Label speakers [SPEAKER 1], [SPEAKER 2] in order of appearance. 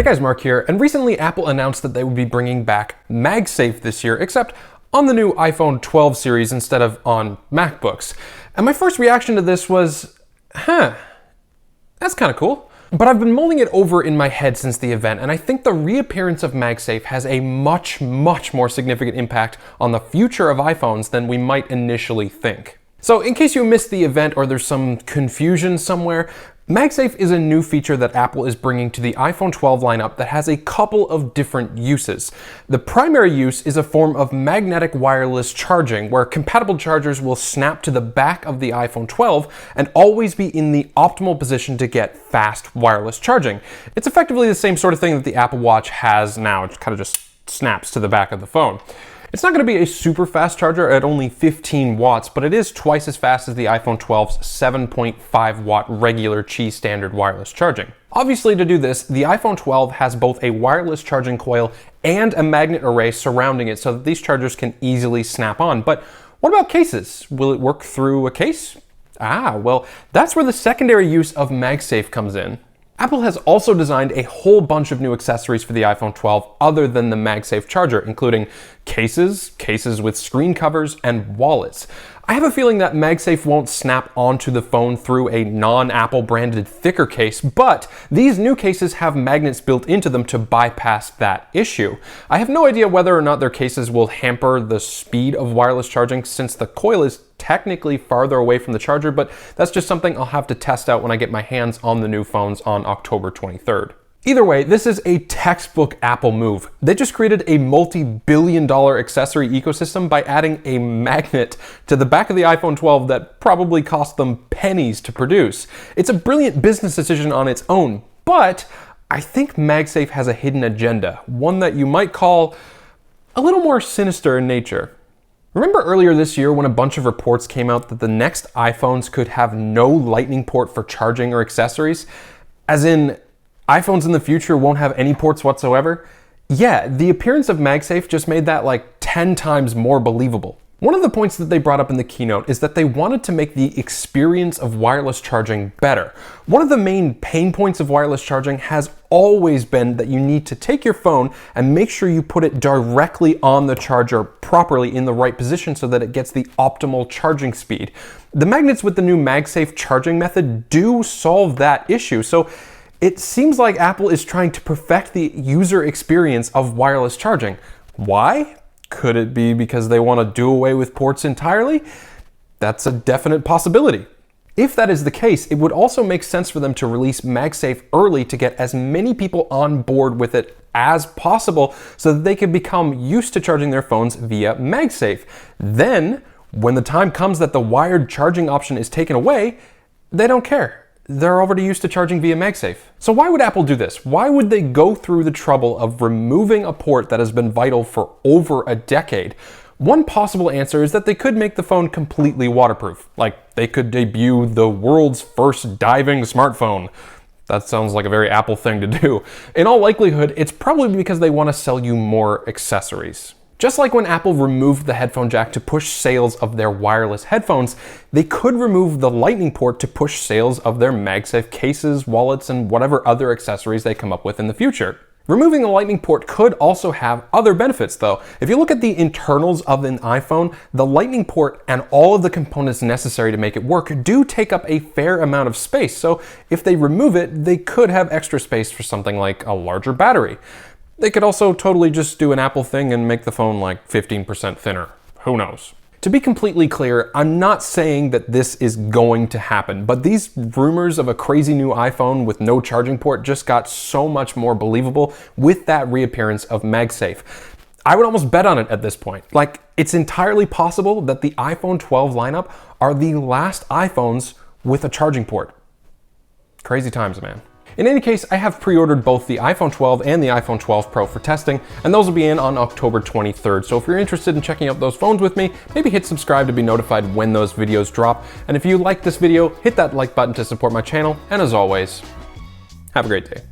[SPEAKER 1] guys, Mark here, and recently Apple announced that they would be bringing back MagSafe this year, except on the new iPhone 12 series instead of on MacBooks. And my first reaction to this was, that's kind of cool. But I've been mulling it over in my head since the event, and I think the reappearance of MagSafe has a much more significant impact on the future of iPhones than we might initially think. So in case you missed the event or there's some confusion somewhere, MagSafe is a new feature that Apple is bringing to the iPhone 12 lineup that has a couple of different uses. The primary use is a form of magnetic wireless charging, where compatible chargers will snap to the back of the iPhone 12 and always be in the optimal position to get fast wireless charging. It's effectively the same sort of thing that the Apple Watch has now. It kind of just snaps to the back of the phone. It's not going to be a super fast charger at only 15 watts, but it is twice as fast as the iPhone 12's 7.5 watt regular Qi standard wireless charging. Obviously, to do this, the iPhone 12 has both a wireless charging coil and a magnet array surrounding it so that these chargers can easily snap on. But what about cases? Will it work through a case? Well, that's where the secondary use of MagSafe comes in. Apple has also designed a whole bunch of new accessories for the iPhone 12 other than the MagSafe charger, including cases with screen covers, and wallets. I have a feeling that MagSafe won't snap onto the phone through a non-Apple branded thicker case, but these new cases have magnets built into them to bypass that issue. I have no idea whether or not their cases will hamper the speed of wireless charging, since the coil is technically farther away from the charger, but that's just something I'll have to test out when I get my hands on the new phones on October 23rd. Either way, this is a textbook Apple move. They just created a multi-billion-dollar accessory ecosystem by adding a magnet to the back of the iPhone 12 that probably cost them pennies to produce. It's a brilliant business decision on its own, but I think MagSafe has a hidden agenda, one that you might call a little more sinister in nature. Remember earlier this year when a bunch of reports came out that the next iPhones could have no Lightning port for charging or accessories? As in, iPhones in the future won't have any ports whatsoever? Yeah, the appearance of MagSafe just made that like 10 times more believable. One of the points that they brought up in the keynote is that they wanted to make the experience of wireless charging better. One of the main pain points of wireless charging has always been that you need to take your phone and make sure you put it directly on the charger properly in the right position so that it gets the optimal charging speed. The magnets with the new MagSafe charging method do solve that issue, so it seems like Apple is trying to perfect the user experience of wireless charging. Why? Could it be because they want to do away with ports entirely? That's a definite possibility. If that is the case, it would also make sense for them to release MagSafe early to get as many people on board with it as possible so that they could become used to charging their phones via MagSafe. Then, when the time comes that the wired charging option is taken away, they don't care. They're already used to charging via MagSafe. So why would Apple do this? Why would they go through the trouble of removing a port that has been vital for over a decade? One possible answer is that they could make the phone completely waterproof. Like, they could debut the world's first diving smartphone. That sounds like a very Apple thing to do. In all likelihood, it's probably because they want to sell you more accessories. Just like when Apple removed the headphone jack to push sales of their wireless headphones, they could remove the Lightning port to push sales of their MagSafe cases, wallets, and whatever other accessories they come up with in the future. Removing the Lightning port could also have other benefits though. If you look at the internals of an iPhone, the Lightning port and all of the components necessary to make it work do take up a fair amount of space, so if they remove it, they could have extra space for something like a larger battery. They could also totally just do an Apple thing and make the phone like 15% thinner. Who knows? To be completely clear, I'm not saying that this is going to happen, but these rumors of a crazy new iPhone with no charging port just got so much more believable with that reappearance of MagSafe. I would almost bet on it at this point. Like, it's entirely possible that the iPhone 12 lineup are the last iPhones with a charging port. Crazy times, man. In any case, I have pre-ordered both the iPhone 12 and the iPhone 12 Pro for testing, and those will be in on October 23rd. So if you're interested in checking out those phones with me, maybe hit subscribe to be notified when those videos drop. And if you like this video, hit that like button to support my channel. And as always, have a great day.